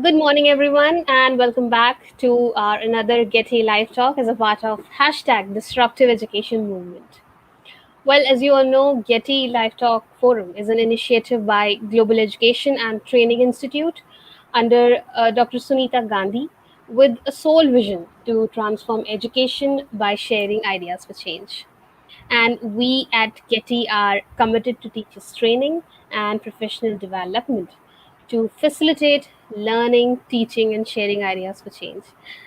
Good morning, everyone, and welcome back to our another GETI Live Talk as a part of hashtag Disruptive Education Movement. Well, as you all know, GETI Live Talk Forum is an initiative by Global Education and Training Institute under Dr. Sunita Gandhi with a sole vision to transform education by sharing ideas for change. And we at Getty are committed to teachers' training and professional development to facilitate learning, teaching, and sharing ideas for change.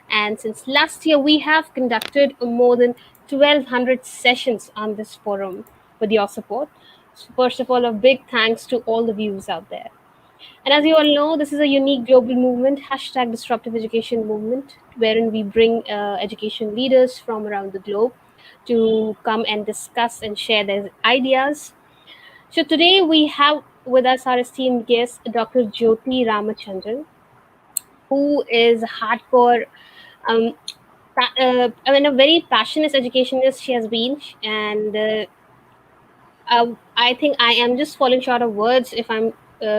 And since last year, we have conducted more than 1,200 sessions on this forum with your support. So first of all, a big thanks to all the viewers out there. And as you all know, this is a unique global movement, hashtag disruptive education movement, wherein we bring education leaders from around the globe to come and discuss and share their ideas. So today we have with us our esteemed guest, Dr. Jyothy Ramachandran, who is a hardcore, um, a very passionate educationist she has been, and I think I am just falling short of words if I'm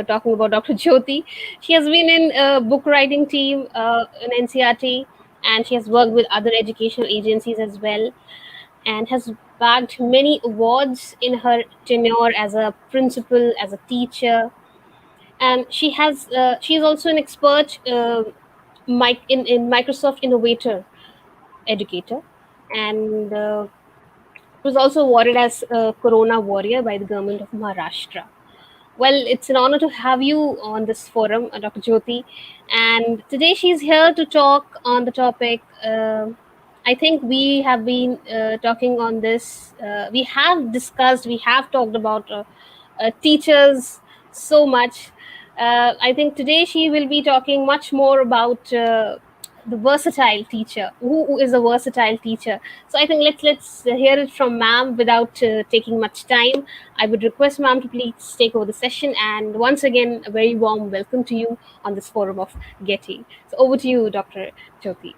talking about Dr. Jyothy. She has been in a book writing team in NCRT, and she has worked with other educational agencies as well, and has bagged many awards in her tenure as a principal, as a teacher, and she is also an expert in Microsoft Innovator educator, and was also awarded as a Corona Warrior by the government of Maharashtra. Well, it's an honor to have you on this forum, Dr. Jyothy. And today she's here to talk on the topic. I think we have been talking on this. We have discussed, we have talked about teachers so much. I think today she will be talking much more about the versatile teacher. Who is a versatile teacher? So I think let's hear it from ma'am without taking much time. I would request ma'am to please take over the session. And once again, a very warm welcome to you on this forum of Getty. So over to you, Dr. Jyothy.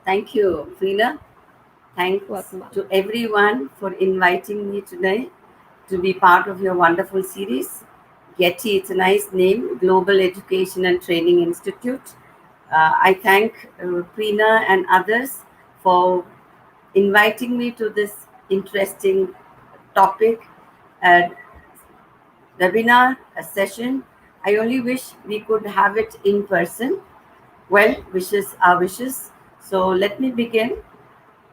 Thank you, Freena. Thanks Welcome, ma'am. to everyone for inviting me today to be part of your wonderful series. GETI, it's a nice name, Global Education and Training Institute. I thank Preena and others for inviting me to this interesting topic, a webinar, a session. I only wish we could have it in person. Well, wishes are wishes. So let me begin.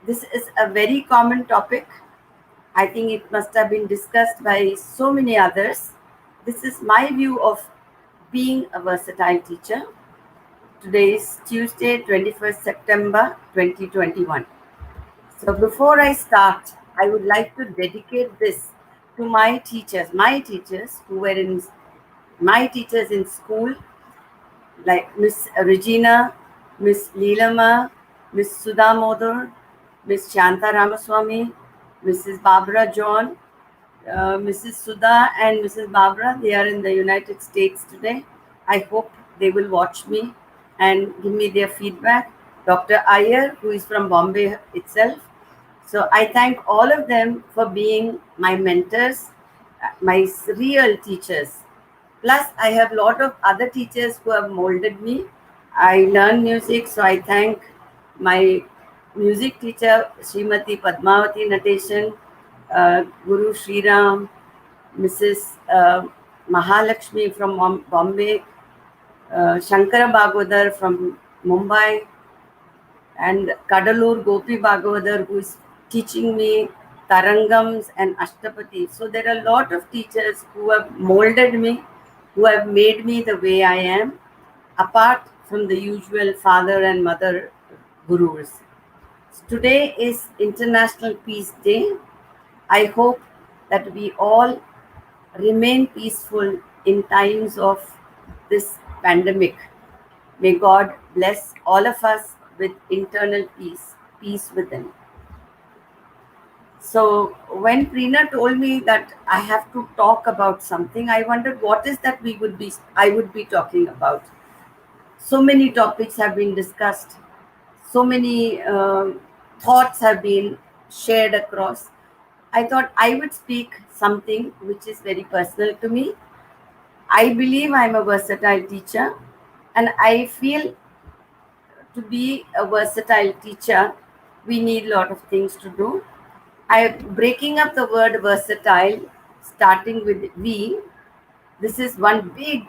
This is a very common topic. I think it must have been discussed by so many others. This is my view of being a versatile teacher. Today is Tuesday, 21st September 2021. So before I start, I would like to dedicate this to my teachers who were in my teachers in school, like Miss Regina, Miss Leelama, Miss Sudha Modar, Miss Shanta Ramaswamy, Mrs. Barbara John, Mrs. Sudha and Mrs. Barbara. They are in the United States today. I hope they will watch me and give me their feedback. Dr. Iyer, who is from Bombay itself. So I thank all of them for being my mentors, my real teachers. Plus, I have a lot of other teachers who have molded me. I learn music, so I thank my music teacher, Srimati Padmavati Nateshan, Guru Sriram, Mrs. Mahalakshmi from Bombay, Shankara Bhagwadar from Mumbai, and Kadalur Gopi Bhagwadar, who is teaching me Tarangams and Ashtapati. So there are a lot of teachers who have molded me, who have made me the way I am, apart from the usual father and mother gurus. Today is International Peace Day. I hope that we all remain peaceful in times of this pandemic. May God bless all of us with internal peace, peace within. So when Preena told me that I have to talk about something, I wondered what is that I would be talking about. So many topics have been discussed. So many thoughts have been shared across. I thought I would speak something which is very personal to me. I believe I'm a versatile teacher. And I feel to be a versatile teacher, we need a lot of things to do. I breaking up the word versatile, starting with V. This is one big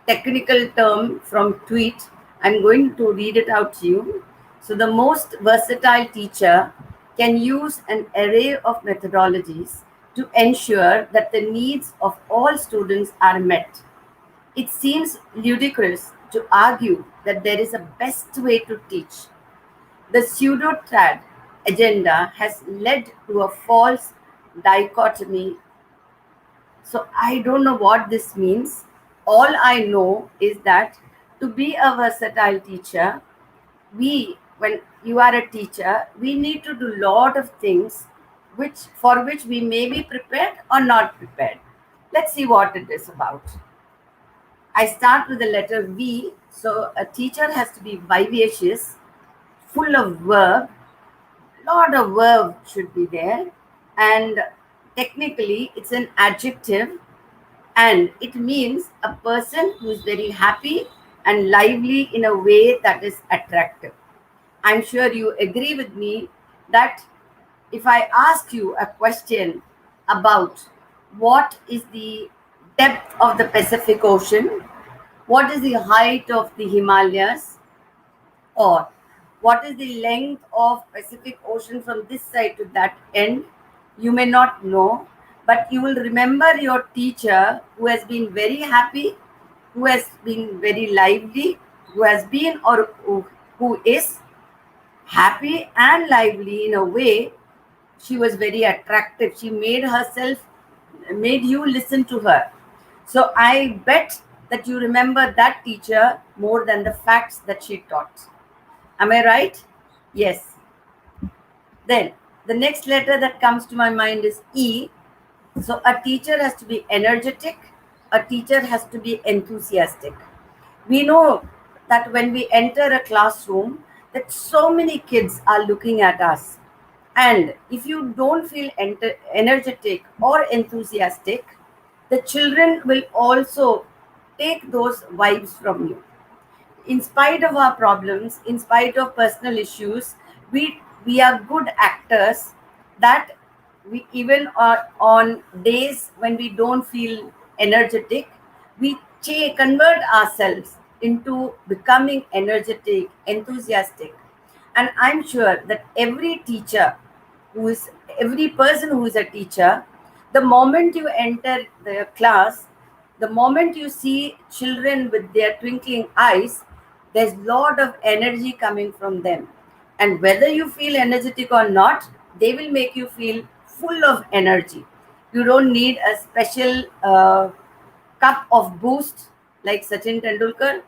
technical term from tweet. I'm going to read it out to you. So the most versatile teacher can use an array of methodologies to ensure that the needs of all students are met. It seems ludicrous to argue that there is a best way to teach. The pseudo-trad agenda has led to a false dichotomy. So I don't know what this means. All I know is that to be a versatile teacher, when you are a teacher, we need to do a lot of things for which we may be prepared or not prepared. Let's see what it is about. I start with the letter V. So a teacher has to be vivacious, full of verb, lot of verb should be there, and technically it's an adjective, and it means a person who is very happy and lively in a way that is attractive. I'm sure you agree with me that if I ask you a question about what is the depth of the Pacific Ocean, what is the height of the Himalayas, or what is the length of Pacific Ocean from this side to that end, you may not know, but you will remember your teacher who has been very happy, who has been very lively, who has been or who is happy and lively in a way. She was very attractive. She made you listen to her. So I bet that you remember that teacher more than the facts that she taught. Am I right? Yes. Then the next letter that comes to my mind is E. So a teacher has to be energetic, a teacher has to be enthusiastic. We know that when we enter a classroom, that so many kids are looking at us. And if you don't feel energetic or enthusiastic, the children will also take those vibes from you. In spite of our problems, in spite of personal issues, we are good actors. That we even on days when we don't feel energetic, we convert ourselves into becoming energetic, enthusiastic. And I'm sure that who is every person who is a teacher, the moment you enter the class, the moment you see children with their twinkling eyes, there's a lot of energy coming from them. And whether you feel energetic or not, they will make you feel full of energy. You don't need a special cup of boost like Sachin Tendulkar.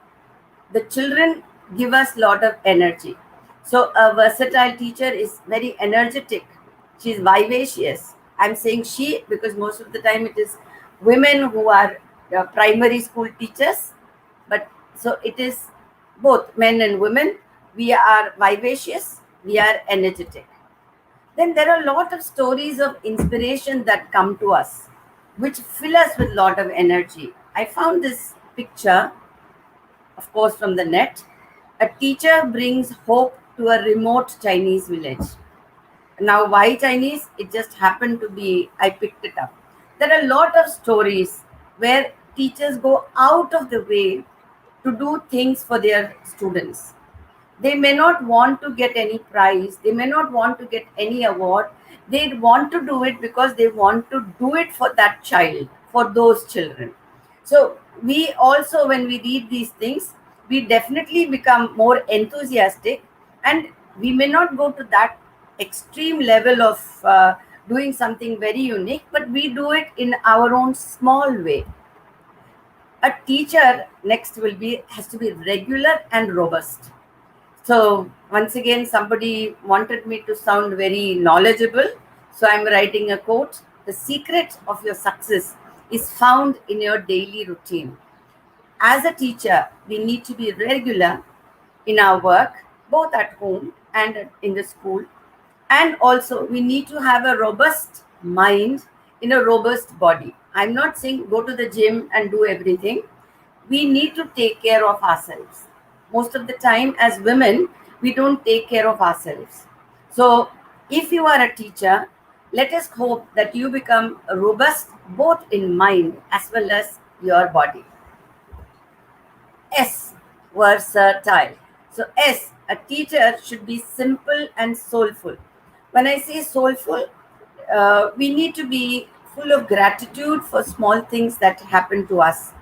The children give us lot of energy. So a versatile teacher is very energetic. She's vivacious. I'm saying she because most of the time it is women who are primary school teachers, but so it is both men and women. We are vivacious, we are energetic. Then there are a lot of stories of inspiration that come to us which fill us with a lot of energy. I found this picture, of course, from the net. A teacher brings hope to a remote Chinese village. Now, why Chinese? It just happened to be, I picked it up. There are a lot of stories where teachers go out of the way to do things for their students. They may not want to get any prize, they may not want to get any award. They want to do it because they want to do it for that child, for those children. So we also, when we read these things, we definitely become more enthusiastic, and we may not go to that extreme level of doing something very unique, but we do it in our own small way. A teacher next will be has to be regular and robust. So once again, somebody wanted me to sound very knowledgeable. So I'm writing a quote. The secret of your success is found in your daily routine. As a teacher, we need to be regular in our work, both at home and in the school. And also, we need to have a robust mind in a robust body. I'm not saying go to the gym and do everything. we need to take care of ourselves. Most of the time, as women, we don't take care of ourselves. So, if you are a teacher, let us hope that you become robust both in mind as well as your body. S, versatile. So, S, a teacher should be simple and soulful. When I say soulful, we need to be full of gratitude for small things that happen to us,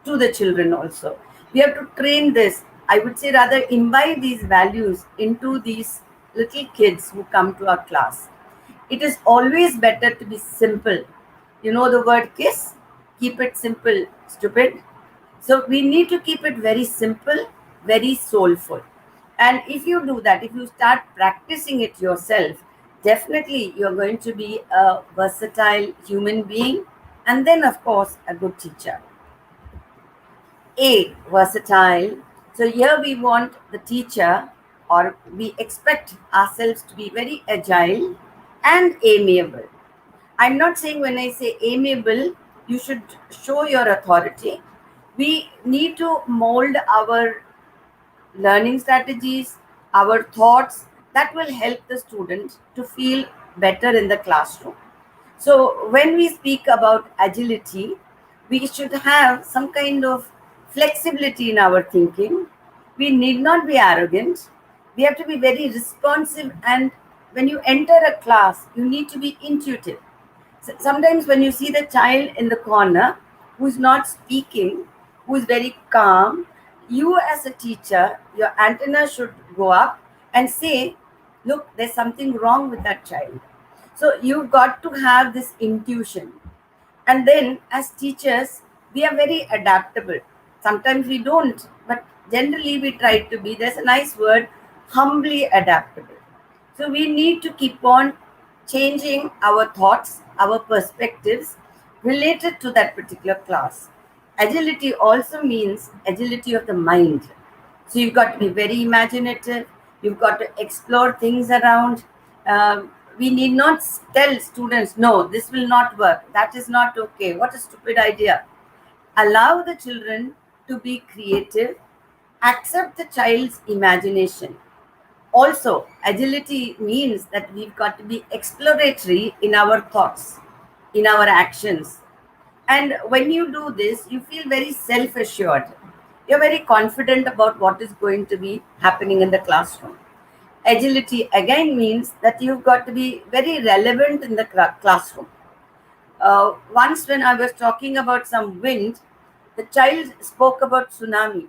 to the children also. We have to train this. I would say rather imbibe these values into these little kids who come to our class. It is always better to be simple. You know the word kiss? Keep it simple, stupid. So we need to keep it very simple, very soulful. And if you do that, if you start practicing it yourself, definitely you're going to be a versatile human being and then, of course, a good teacher. A, versatile. So here we want the teacher, or we expect ourselves to be very agile and amiable. I'm not saying when I say amiable, you should show your authority. We need to mold our learning strategies, our thoughts that will help the student to feel better in the classroom. So, when we speak about agility, we should have some kind of flexibility in our thinking. We need not be arrogant. We have to be very responsive, and when you enter a class, you need to be intuitive. Sometimes when you see the child in the corner who is not speaking, who is very calm, you as a teacher, your antenna should go up and say, look, there's something wrong with that child. So you've got to have this intuition. And then as teachers, we are very adaptable. Sometimes we don't, but generally we try to be, there's a nice word, humbly adaptable. So we need to keep on changing our thoughts, our perspectives related to that particular class. Agility also means agility of the mind. So you've got to be very imaginative. You've got to explore things around. We need not tell students, no, this will not work. That is not okay. What a stupid idea. Allow the children to be creative. Accept the child's imagination. Also, agility means that we've got to be exploratory in our thoughts, in our actions. And when you do this, you feel very self assured. You're very confident about what is going to be happening in the classroom. Agility again means that you've got to be very relevant in the classroom. Once, when I was talking about some wind, the child spoke about tsunami.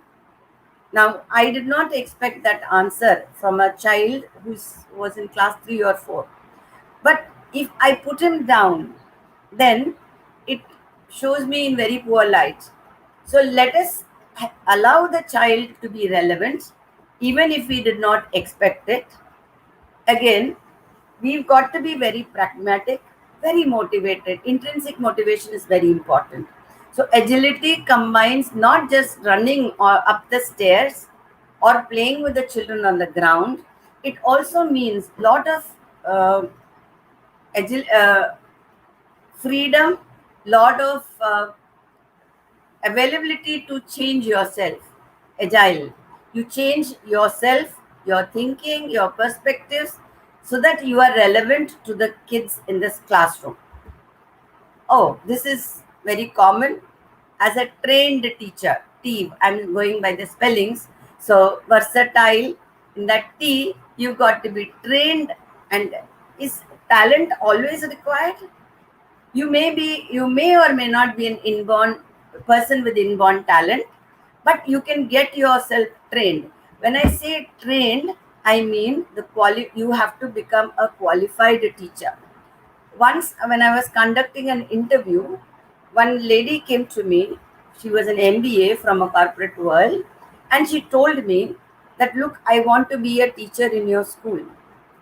Now, I did not expect that answer from a child who was in class 3 or 4. But if I put him down, then it shows me in very poor light. So let us allow the child to be relevant, even if we did not expect it. Again, we've got to be very pragmatic, very motivated. Intrinsic motivation is very important. So agility combines not just running or up the stairs or playing with the children on the ground. It also means lot of freedom, lot of availability to change yourself. Agile. You change yourself, your thinking, your perspectives, so that you are relevant to the kids in this classroom. Oh, this is very common. As a trained teacher, T, I'm going by the spellings. So versatile, in that T, you've got to be trained. And is talent always required? You may or may not be an inborn person with inborn talent, but you can get yourself trained. When I say trained, I mean you have to become a qualified teacher. Once when I was conducting an interview, one lady came to me. She was an MBA from a corporate world, and she told me that, look, I want to be a teacher in your school.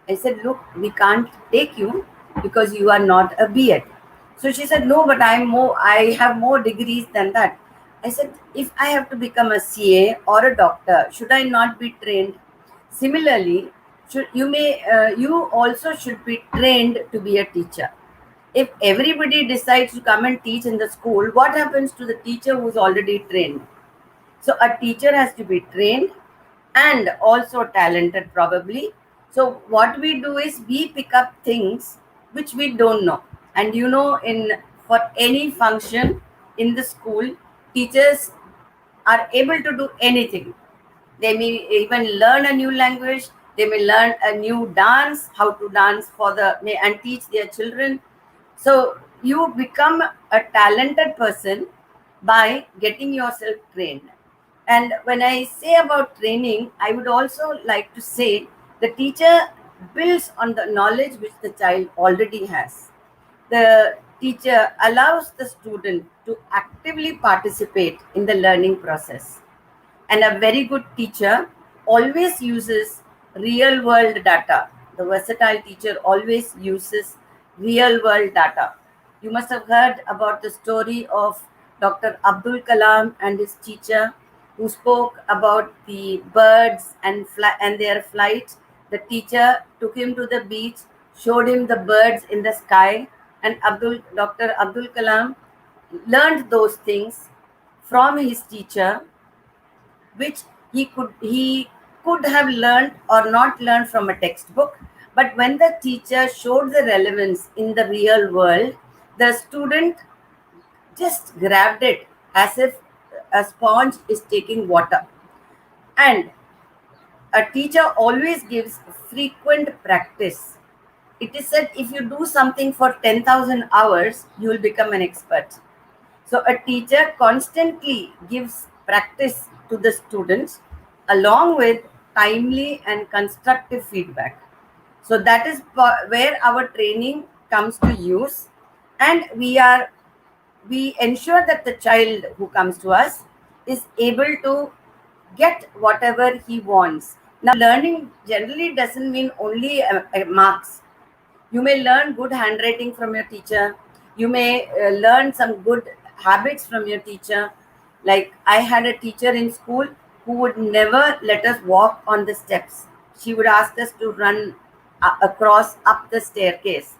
I said, look, we can't take you because you are not a B.Ed. So she said, no, but I have more degrees than that. I said, if I have to become a CA or a doctor, should I not be trained? Similarly, you also should be trained to be a teacher. If everybody decides to come and teach in the school, what happens to the teacher who's already trained? So a teacher has to be trained and also talented, probably. So what we do is we pick up things which we don't know. And in for any function in the school, teachers are able to do anything. They may even learn a new language. They may learn a new dance, how to dance and teach their children. So you become a talented person by getting yourself trained. And when I say about training, I would also like to say the teacher builds on the knowledge which the child already has. The teacher allows the student to actively participate in the learning process. And a very good teacher always uses real world data. The versatile teacher always uses real world data. You must have heard about the story of Dr. Abdul Kalam and his teacher who spoke about the birds and their flight. The teacher took him to the beach, showed him the birds in the sky, and Dr. Abdul Kalam learned those things from his teacher, which he could have learned or not learned from a textbook. But when the teacher showed the relevance in the real world, the student just grabbed it as if a sponge is taking water. And a teacher always gives frequent practice. It is said if you do something for 10,000 hours, you will become an expert. So a teacher constantly gives practice to the students along with timely and constructive feedback. So that is where our training comes to use, and we ensure that the child who comes to us is able to get whatever he wants. Now, learning generally doesn't mean only marks. You may learn good handwriting from your teacher. You may learn some good habits from your teacher. Like I had a teacher in school who would never let us walk on the steps. She would ask us to run across up the staircase.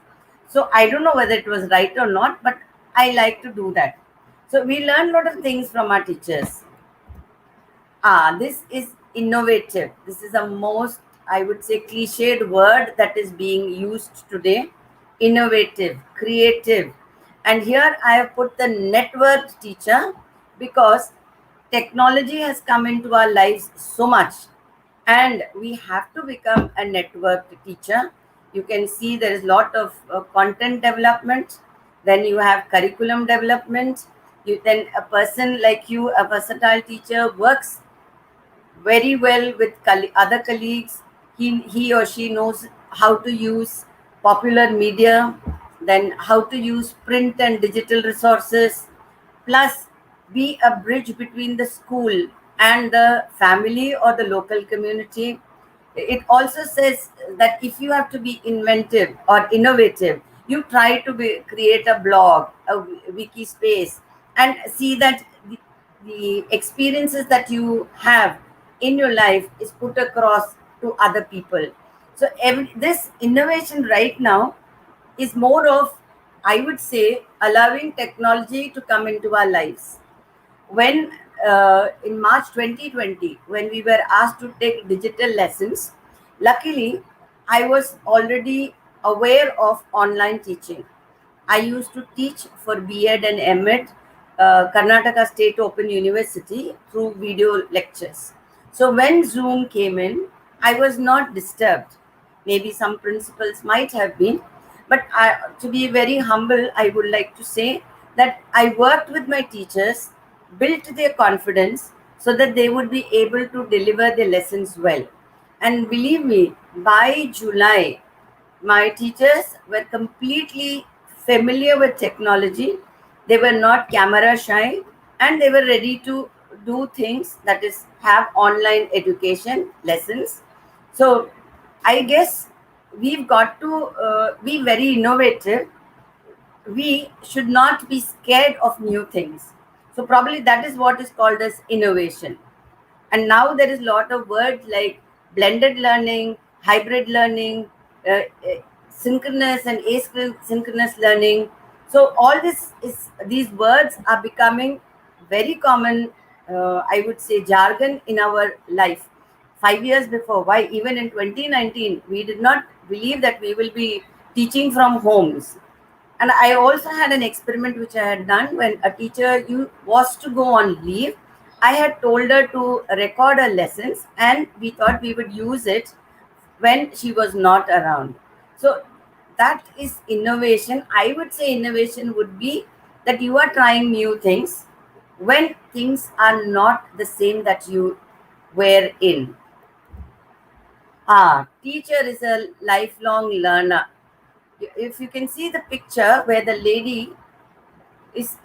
So I don't know whether it was right or not, but I like to do that. So we learn a lot of things from our teachers. This is innovative. This is a most, I would say, cliched word that is being used today. Innovative, creative. And here I have put the networked teacher because technology has come into our lives so much, and we have to become a networked teacher. You can see there is a lot of content development. Then you have curriculum development. Then a person like you, a versatile teacher, works very well with other colleagues. He or she knows how to use popular media, then how to use print and digital resources, plus be a bridge between the school and the family or the local community. It also says that if you have to be inventive or innovative, you try to create a blog, a wiki space, and see that the experiences that you have in your life is put across to other people. So this innovation right now is more of, I would say, allowing technology to come into our lives. When in March 2020, when we were asked to take digital lessons, luckily I was already aware of online teaching. I used to teach for B.Ed and M.Ed, Karnataka State Open University, through video lectures. So when Zoom came in, I was not disturbed. Maybe some principals might have been, but to be very humble, I would like to say that I worked with my teachers, built their confidence so that they would be able to deliver their lessons well. And believe me, by July, my teachers were completely familiar with technology. They were not camera shy, and they were ready to do things, that is, have online education lessons. So, I guess we've got to be very innovative. We should not be scared of new things. So, probably that is what is called as innovation. And now there is a lot of words like blended learning, hybrid learning, synchronous and asynchronous learning. So all these words are becoming very common I would say, jargon in our life. 5 years before, why even in 2019, we did not believe that we will be teaching from homes. And I also had an experiment which I had done when a teacher you was to go on leave. I had told her to record her lessons, and we thought we would use it when she was not around. So that is innovation. I would say innovation would be that you are trying new things when things are not the same that you were in. Teacher is a lifelong learner. If you can see the picture where the lady is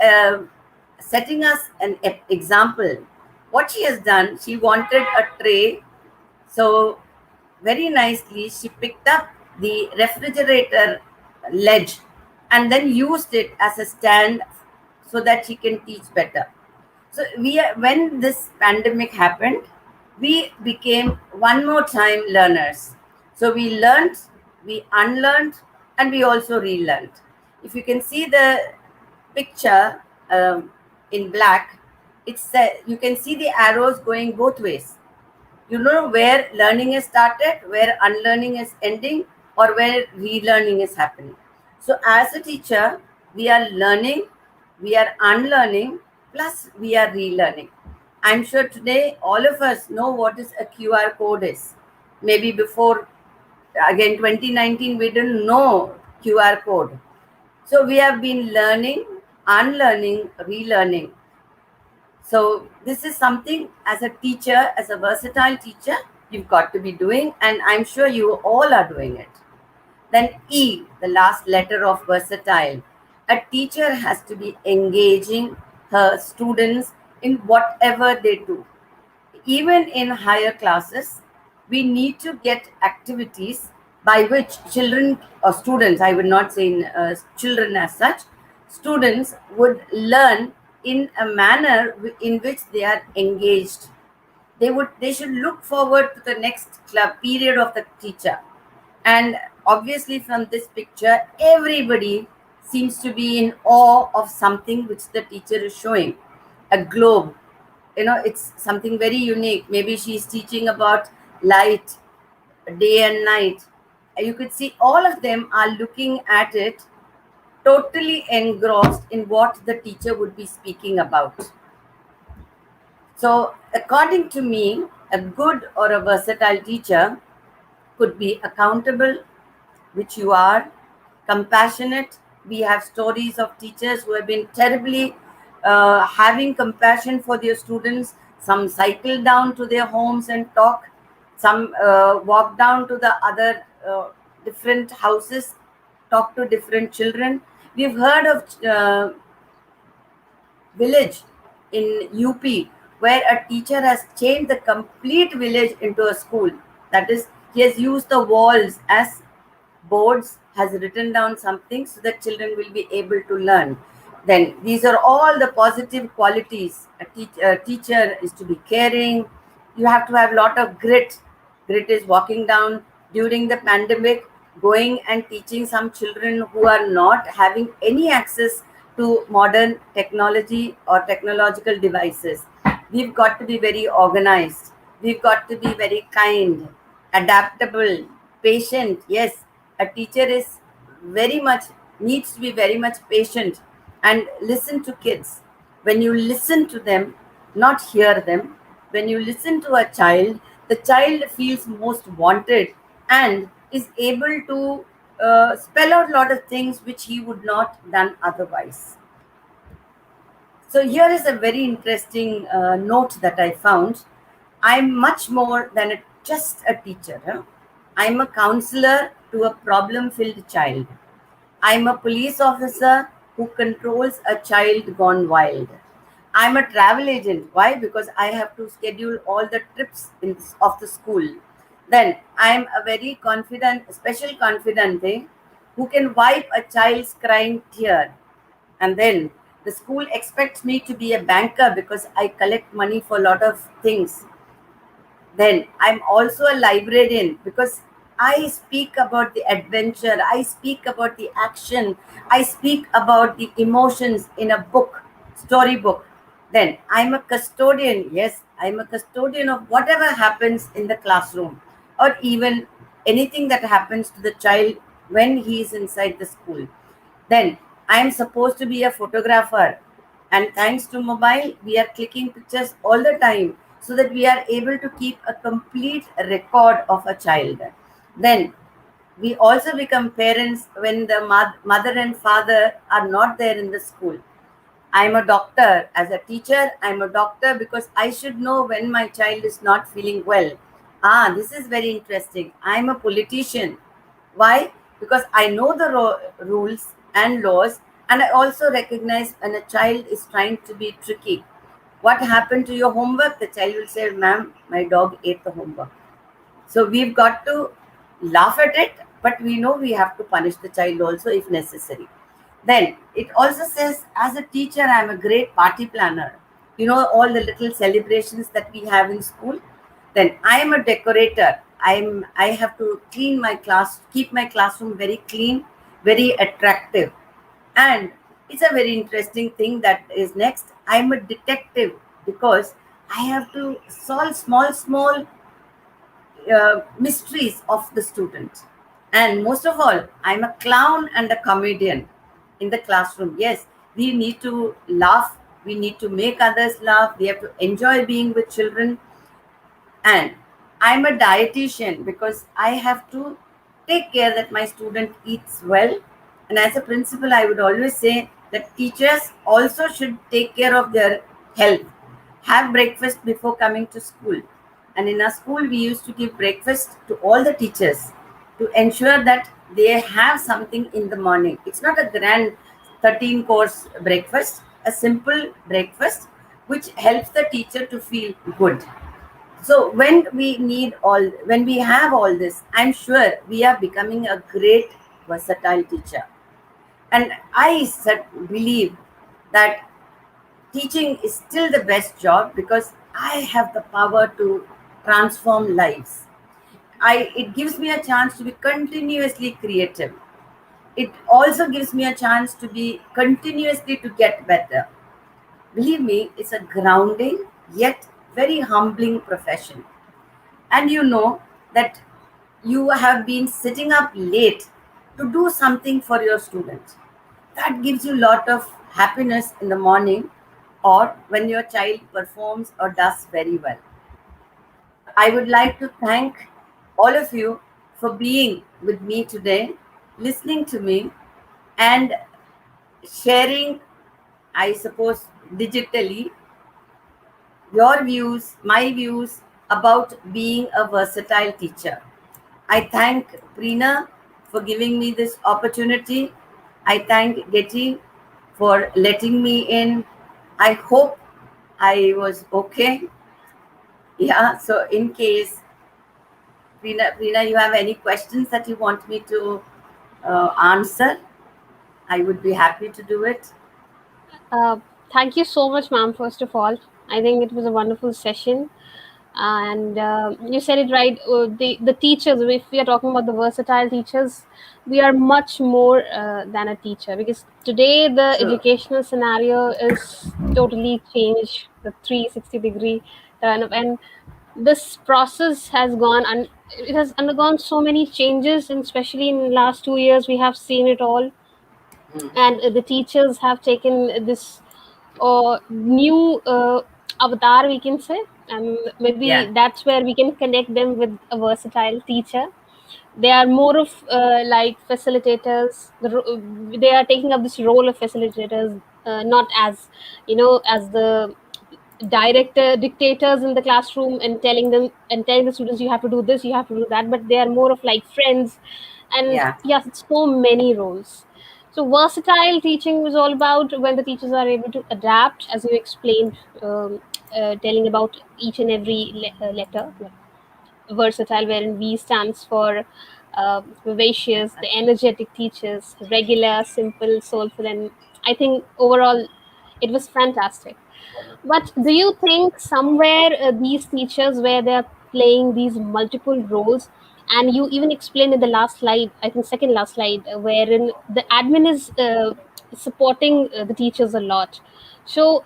setting us an example. What she has done, she wanted a tray, so very nicely she picked up the refrigerator ledge and then used it as a stand so that she can teach better. So when this pandemic happened, we became one more time learners. So we learned, we unlearned, and we also relearned. If you can see the picture in black, you can see the arrows going both ways. You know where learning is started, where unlearning is ending, or where relearning is happening. So as a teacher, we are learning, we are unlearning, plus we are relearning. I'm sure today all of us know what is a QR code is. Maybe before, again, 2019, we didn't know QR code. So we have been learning, unlearning, relearning. So this is something as a teacher, as a versatile teacher, you've got to be doing, and I'm sure you all are doing it. Then E, the last letter of versatile. A teacher has to be engaging her students in whatever they do. Even in higher classes, we need to get activities by which children or students, I would not say children as such, students would learn in a manner in which they are engaged. They should look forward to the next period of the teacher. And obviously from this picture, everybody seems to be in awe of something which the teacher is showing. A globe, it's something very unique. Maybe she's teaching about light, day and night. You could see all of them are looking at it, totally engrossed in what the teacher would be speaking about. So according to me, a good or a versatile teacher could be accountable, which you are, compassionate. We have stories of teachers who have been terribly having compassion for their students. Some cycle down to their homes and talk, some walk down to the other different houses, talk to different children. We've heard of village in UP where a teacher has changed the complete village into a school. That is, he has used the walls as boards, has written down something so that children will be able to learn. Then these are all the positive qualities. A teacher is to be caring. You have to have a lot of grit. Grit is walking down during the pandemic, going and teaching some children who are not having any access to modern technology or technological devices. We've got to be very organized. We've got to be very kind, adaptable, patient. Yes, a teacher is very much needs to be very much patient and listen to kids. When you listen to them, not hear them, when you listen to a child, the child feels most wanted and is able to spell out a lot of things which he would not done otherwise. So here is a very interesting note that I found. I'm much more than just a teacher. Huh? I'm a counselor to a problem-filled child. I'm a police officer who controls a child gone wild. I'm a travel agent. Why? Because I have to schedule all the trips of the school. Then I'm a very confident, special confidante who can wipe a child's crying tear. And then the school expects me to be a banker because I collect money for a lot of things. Then I'm also a librarian because I speak about the adventure, I speak about the action, I speak about the emotions in a book, storybook. Then I'm a custodian. Yes, I'm a custodian of whatever happens in the classroom, or even anything that happens to the child when he is inside the school. Then I'm supposed to be a photographer. And thanks to mobile, we are clicking pictures all the time so that we are able to keep a complete record of a child. Then we also become parents when the mother and father are not there in the school. I'm a doctor. As a teacher, I'm a doctor because I should know when my child is not feeling well. Ah, this is very interesting. I'm a politician. Why? Because I know the rules and laws, and I also recognize when a child is trying to be tricky. What happened to your homework? The child will say, "Ma'am, my dog ate the homework." So we've got to laugh at it, but we know we have to punish the child also if necessary. Then it also says, as a teacher, I'm a great party planner. You know, all the little celebrations that we have in school. Then I am a decorator. I have to clean my class, keep my classroom very clean, very attractive. And it's a very interesting thing that is next. I'm a detective because I have to solve small mysteries of the student. And most of all, I'm a clown and a comedian in the classroom. Yes, we need to laugh, we need to make others laugh, we have to enjoy being with children. And I'm a dietitian because I have to take care that my student eats well. And as a principal, I would always say that teachers also should take care of their health, have breakfast before coming to school. And in our school, we used to give breakfast to all the teachers to ensure that they have something in the morning. It's not a grand 13 course breakfast, a simple breakfast which helps the teacher to feel good. So when we have all this, I'm sure we are becoming a great versatile teacher. And believe that teaching is still the best job because I have the power to transform lives. It gives me a chance to be continuously creative. It also gives me a chance to be continuously to get better. Believe me, it's a grounding yet very humbling profession. And you know that you have been sitting up late to do something for your student. That gives you a lot of happiness in the morning or when your child performs or does very well. I would like to thank all of you for being with me today, listening to me, and sharing, I suppose, digitally your views, my views about being a versatile teacher. I thank Preena for giving me this opportunity. I thank Getty for letting me in. I hope I was okay. Yeah, so in case Preena, you have any questions that you want me to answer, I would be happy to do it. Uh, Thank you so much, ma'am. First of all, I think it was a wonderful session, and you said it right. The teachers, if we are talking about the versatile teachers, we are much more than a teacher, because today the True. educational scenario is totally changed, the 360-degree turn up, and this process has gone and it has undergone so many changes, and especially in the last 2 years we have seen it all. Mm. And the teachers have taken this new avatar, we can say, and maybe Yeah, that's where we can connect them with a versatile teacher. They are more of like facilitators. They are taking up this role of facilitators, not as, as the director dictators in the classroom and telling the students, you have to do this, you have to do that, but they are more of like friends. And yeah, yes, it's so many roles. So versatile teaching is all about when the teachers are able to adapt, as you explained, telling about each and every letter, like versatile, wherein V stands for vivacious, the energetic teachers, regular, simple, soulful, and I think overall it was fantastic. But do you think somewhere these teachers, where they are playing these multiple roles, and you even explained in the last slide, I think second last slide, wherein the admin is supporting the teachers a lot. So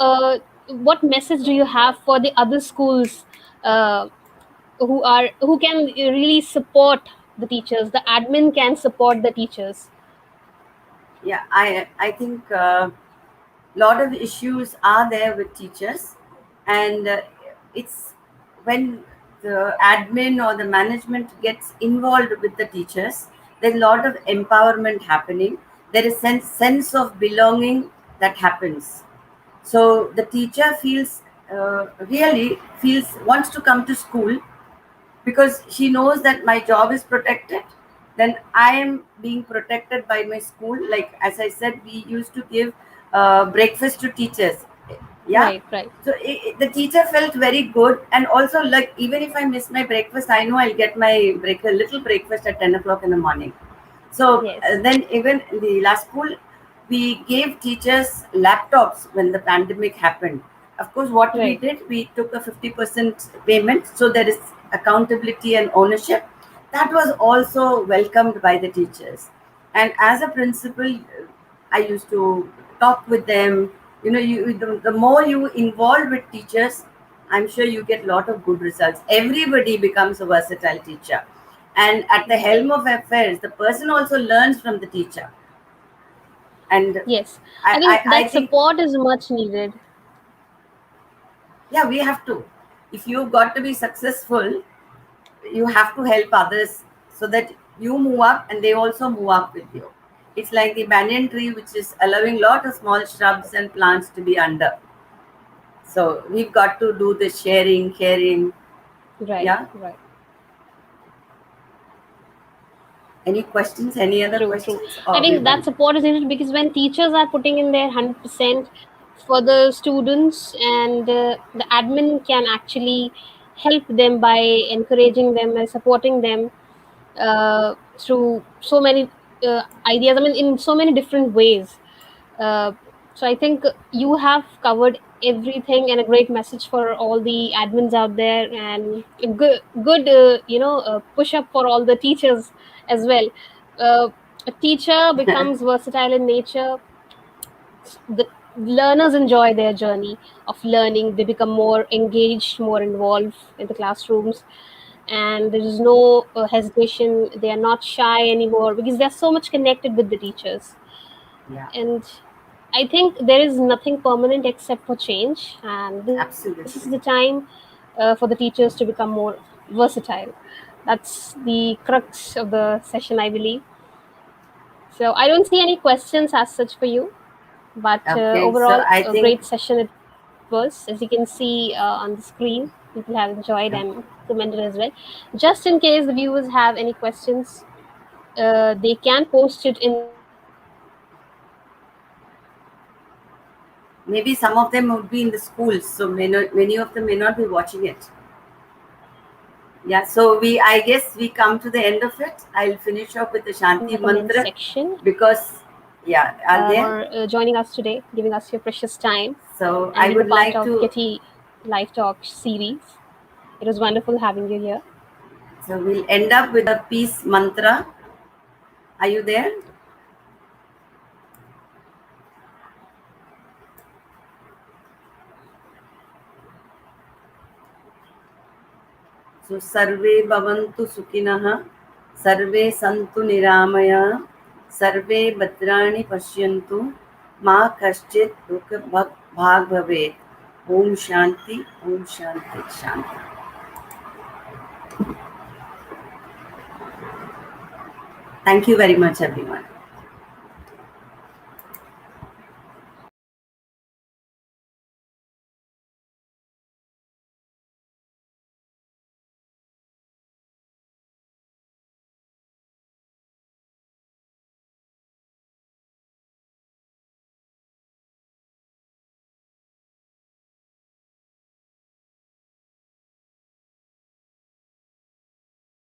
what message do you have for the other schools uh, who can really support the teachers? The admin can support the teachers. Yeah, I think lot of issues are there with teachers, and it's when the admin or the management gets involved with the teachers, there's a lot of empowerment happening. There is sense of belonging that happens. So the teacher feels really feels wants to come to school because she knows that my job is protected. Then I am being protected by my school. Like as I said, we used to give breakfast to teachers. Yeah. Right, right. So the teacher felt very good, and also like even if I miss my breakfast, I know I'll get my little breakfast at 10 o'clock in the morning. So Yes. then even in the last school, we gave teachers laptops when the pandemic happened. Of course, what we Right. did, we took a 50% payment, so there is accountability and ownership. That was also welcomed by the teachers. And as a principal, I used to talk with them. You know, the more you involve with teachers, I'm sure you get a lot of good results. Everybody becomes a versatile teacher. And at the Right. helm of affairs, the person also learns from the teacher. And Yes. I think I that think, support is much needed. yeah, we have to. If you've got to be successful, you have to help others so that you move up and they also move up with you. It's like the banyan tree, which is allowing lot of small shrubs and plants to be under. So we've got to do the sharing, caring. Right, Yeah. right. Any questions? Any other True, true. questions? I Or we think that will. support is needed because when teachers are putting in their 100% for the students, and the admin can actually help them by encouraging them and supporting them through so many ideas. I mean, in so many different ways. Uh, so I think you have covered everything, and a great message for all the admins out there, and a good push up for all the teachers as well. A teacher becomes versatile in nature. The learners enjoy their journey of learning. They become more engaged, more involved in the classrooms, and there is no hesitation. They are not shy anymore because they're so much connected with the teachers. Yeah, And I think there is nothing permanent except for change, and this is the absolutely. time for the teachers to become more versatile. That's the crux of the session, I believe. So I don't see any questions as such for you, but Okay, so overall, I a think great session it was. As you can see on the screen, people have enjoyed and commented as well. Just in case the viewers have any questions, they can post it in the comment section, and maybe some of them would be in the schools, so many of them may not be watching it. Yeah, so I guess we come to the end of it. I'll finish off with the Shanti mantra because, yeah, for are there? joining us today, giving us your precious time, So and I being a would part like of to, Getty Live Talk series. It was wonderful having you here. so we'll end up with a peace mantra. Are you there? So sarve bhavantu sukhinah, sarve santu niramaya, sarve bhadrani pashyantu, ma kaschit dukha bhag bhavet. Om Shanti, Om Shanti, Shanti. Thank you very much, everyone.